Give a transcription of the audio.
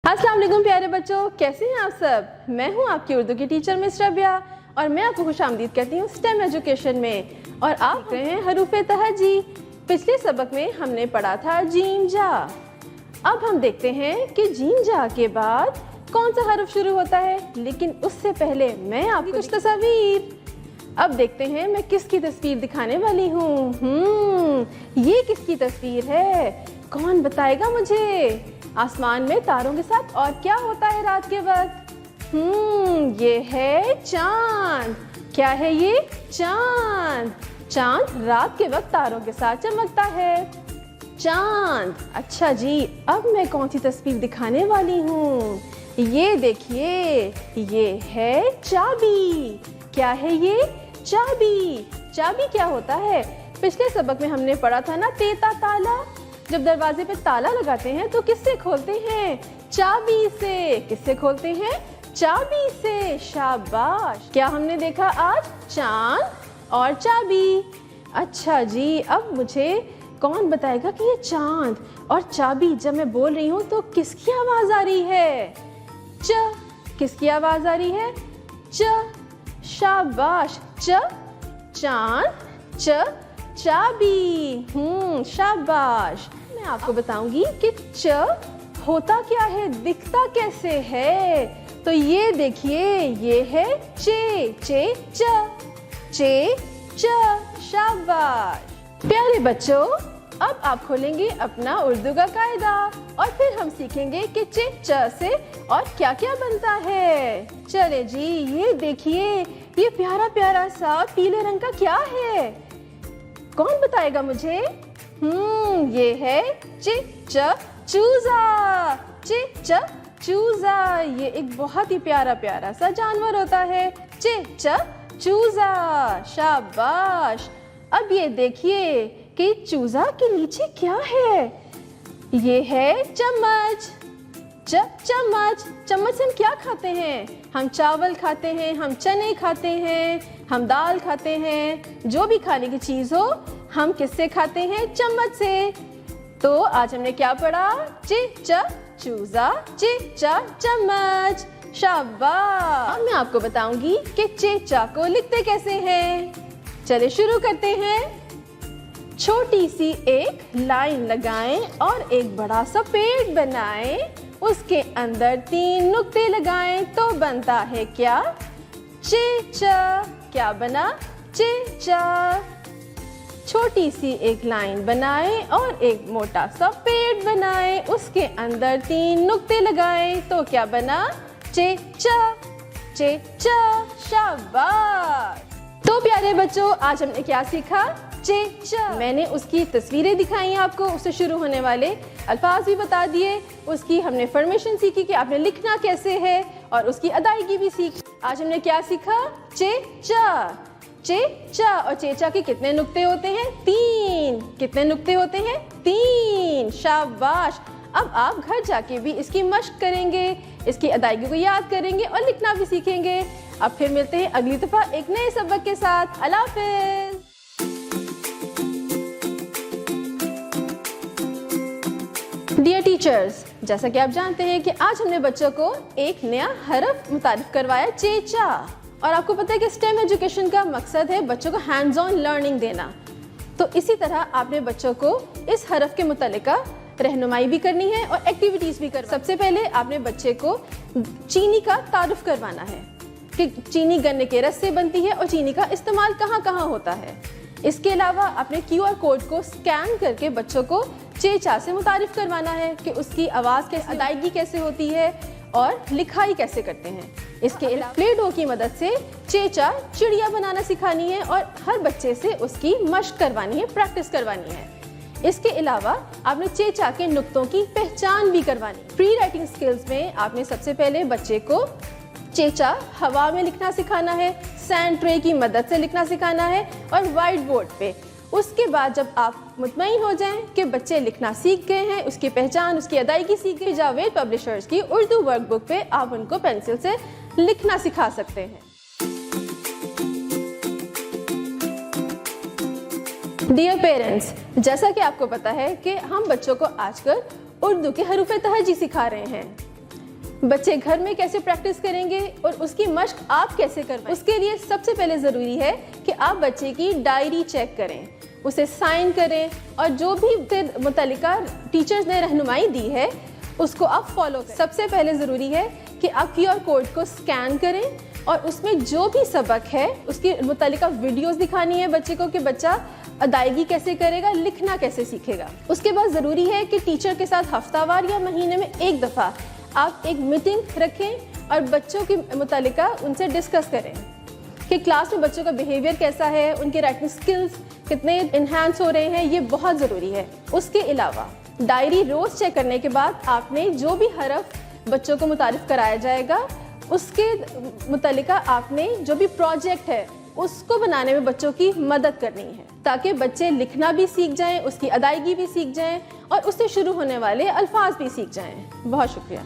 अस्सलाम वालेकुम प्यारे बच्चों, कैसे हैं आप सब। मैं हूं आपकी उर्दू की टीचर मिस रबिया और मैं आपको खुशामदीद कहती हूं स्टेम एजुकेशन में। और आप देख रहे हैं हरूफे तहजी। पिछले सबक में हमने पढ़ा था जीम जा। अब हम देखते हैं कि जीम जा के बाद कौन सा हरफ शुरू होता है, लेकिन उससे पहले मैं आपको कुछ तस्वीर। अब देखते हैं मैं किसकी तस्वीर दिखाने वाली हूँ। ये किसकी तस्वीर है, कौन बताएगा मुझे। आसमान में तारों के साथ और क्या होता है रात के वक्त। ये है चांद। क्या है ये? चांद। चांद रात के वक्त तारों के साथ चमकता है। चांद। अच्छा जी, अब मैं कौन सी तस्वीर दिखाने वाली हूँ। ये देखिए, ये है चाबी। क्या है ये? चाबी। चाबी क्या होता है? पिछले सबक में हमने पढ़ा था ना, तेता ताला। जब दरवाजे पे ताला लगाते हैं तो किससे खोलते हैं? चाबी से। किससे खोलते हैं? चाबी से। शाबाश। क्या हमने देखा आज? चांद और चाबी। अच्छा जी, अब मुझे कौन बताएगा कि ये चांद और चाबी जब मैं बोल रही हूँ तो किसकी आवाज आ रही है? च। किसकी आवाज आ रही है? च। शाबाश। च चांद, च चाबी। शाबाश। मैं आपको बताऊंगी कि च होता क्या है, दिखता कैसे है। तो ये देखिए, ये है चे। चे च। चे च। शाबाश। प्यारे बच्चों, अब आप खोलेंगे अपना उर्दू का कायदा और फिर हम सीखेंगे कि चे च से और क्या क्या बनता है। चले जी, ये देखिए, ये प्यारा प्यारा सा पीले रंग का क्या है, कौन बताएगा मुझे। ये है चे च चूजा। चे च चूजा। ये एक बहुत ही प्यारा प्यारा सा जानवर होता है, चे च चूजा। शाबाश। अब ये देखिए कि चूजा के नीचे क्या है। ये है चम्मच। चम्मच। चम्मच से हम क्या खाते हैं? हम चावल खाते हैं, हम चने खाते हैं, हम दाल खाते हैं। जो भी खाने की चीज हो हम किससे खाते हैं? चम्मच से। तो आज हमने क्या पढ़ा? चे च चूजा, चे च चम्मच। शाबाश। अब मैं आपको बताऊंगी कि चे चा को लिखते कैसे हैं। चलिए शुरू करते हैं। छोटी सी एक लाइन लगाएं और एक बड़ा सा पेड़ बनाएं। उसके अंदर 3 नुक्ते लगाएं तो बनता है क्या? चे चा। क्या बना? चे चा। छोटी सी एक लाइन बनाएं और एक मोटा सा पेड़ बनाएं। उसके अंदर 3 नुक्ते लगाएं तो क्या बना? चे चा। चे चा। शाबाश। तो प्यारे बच्चों, आज हमने क्या सीखा? चे चा। मैंने उसकी तस्वीरें दिखाई आपको, उससे शुरू होने वाले अल्फाज भी बता दिए। उसकी हमने फॉर्मेशन सीखी कि आपने लिखना कैसे है और उसकी अदायगी भी सीखी। आज हमने क्या सीखा? चे चा। चे चा। और चे चा के कितने नुक्ते होते हैं? 3। कितने नुक्ते होते हैं? 3। शाबाश। अब आप घर जाके भी इसकी मश्क करेंगे, इसकी अदायगी को याद करेंगे और लिखना भी सीखेंगे। अब फिर मिलते हैं अगली दफा एक नए सबक के साथ। अल्लाह हाफ़िज़। डियर टीचर्स, जैसा कि आप जानते हैं कि आज हमने बच्चों को एक नया हरफ मुतारिफ करवाया, चे चा। और आपको पता है कि स्टेम एजुकेशन का मकसद है बच्चों को हैंड्स ऑन लर्निंग देना। तो इसी तरह आपने बच्चों को इस हरफ के मुतालिका रहनुमाई भी करनी है और एक्टिविटीज़ भी करनी। सबसे पहले आपने बच्चे को चीनी का तारुफ करवाना है कि चीनी गन्ने के रस से बनती है और चीनी का इस्तेमाल कहाँ कहाँ होता है। इसके अलावा आपने QR कोड को स्कैन करके बच्चों को चे चा से मुतारिफ करवाना है कि उसकी आवाज़ कैसे, अदायगी कैसे होती है और लिखाई कैसे करते हैं। इसके अलावा प्ले डो की मदद से चे चा चिड़िया बनाना सिखानी है और हर बच्चे से उसकी मश्क करवानी है, प्रैक्टिस करवानी है। इसके अलावा आपने चे चा के नुक्तों की पहचान भी करवानी। प्री राइटिंग स्किल्स में आपने सबसे पहले बच्चे को चे चा हवा में लिखना सिखाना है, सैंड ट्रे की मदद से लिखना सिखाना है और व्हाइट बोर्ड पे। उसके बाद जब आप मुतमईन हो जाएं कि बच्चे लिखना सीख गए हैं, उसकी पहचान, उसकी अदायगी सीख गए, जावेद पब्लिशर्स की उर्दू वर्कबुक पे आप उनको पेंसिल से लिखना सिखा सकते हैं। डियर पेरेंट्स, जैसा कि आपको पता है कि हम बच्चों को आजकल उर्दू के हरूफ तहजी सिखा रहे हैं। बच्चे घर में कैसे प्रैक्टिस करेंगे और उसकी मश्क आप कैसे करवाएं। उसके लिए सबसे पहले ज़रूरी है कि आप बच्चे की डायरी चेक करें, उसे साइन करें और जो भी मुतल्लिका टीचर्स ने रहनुमाई दी है उसको आप फॉलो करें। सबसे पहले ज़रूरी है कि आप QR कोड को स्कैन करें और उसमें जो भी सबक है उसकी मुतल्लिका वीडियोस दिखानी है बच्चे को कि बच्चा अदायगी कैसे करेगा, लिखना कैसे सीखेगा। उसके बाद ज़रूरी है कि टीचर के साथ हफ्तावार या महीने में एक दफ़ा आप एक मीटिंग रखें और बच्चों की मुतल्लिका उनसे डिस्कस करें कि क्लास में बच्चों का बिहेवियर कैसा है, उनके राइटिंग स्किल्स कितने इन्हांस हो रहे हैं, ये बहुत ज़रूरी है। उसके अलावा डायरी रोज़ चेक करने के बाद आपने जो भी हरफ बच्चों को मुतारिफ कराया जाएगा उसके मुतल्लिका आपने जो भी प्रोजेक्ट है उसको बनाने में बच्चों की मदद करनी है ताकि बच्चे लिखना भी सीख जाएं, उसकी अदायगी भी सीख जाएं और उससे शुरू होने वाले अल्फाज भी सीख जाएं। बहुत शुक्रिया।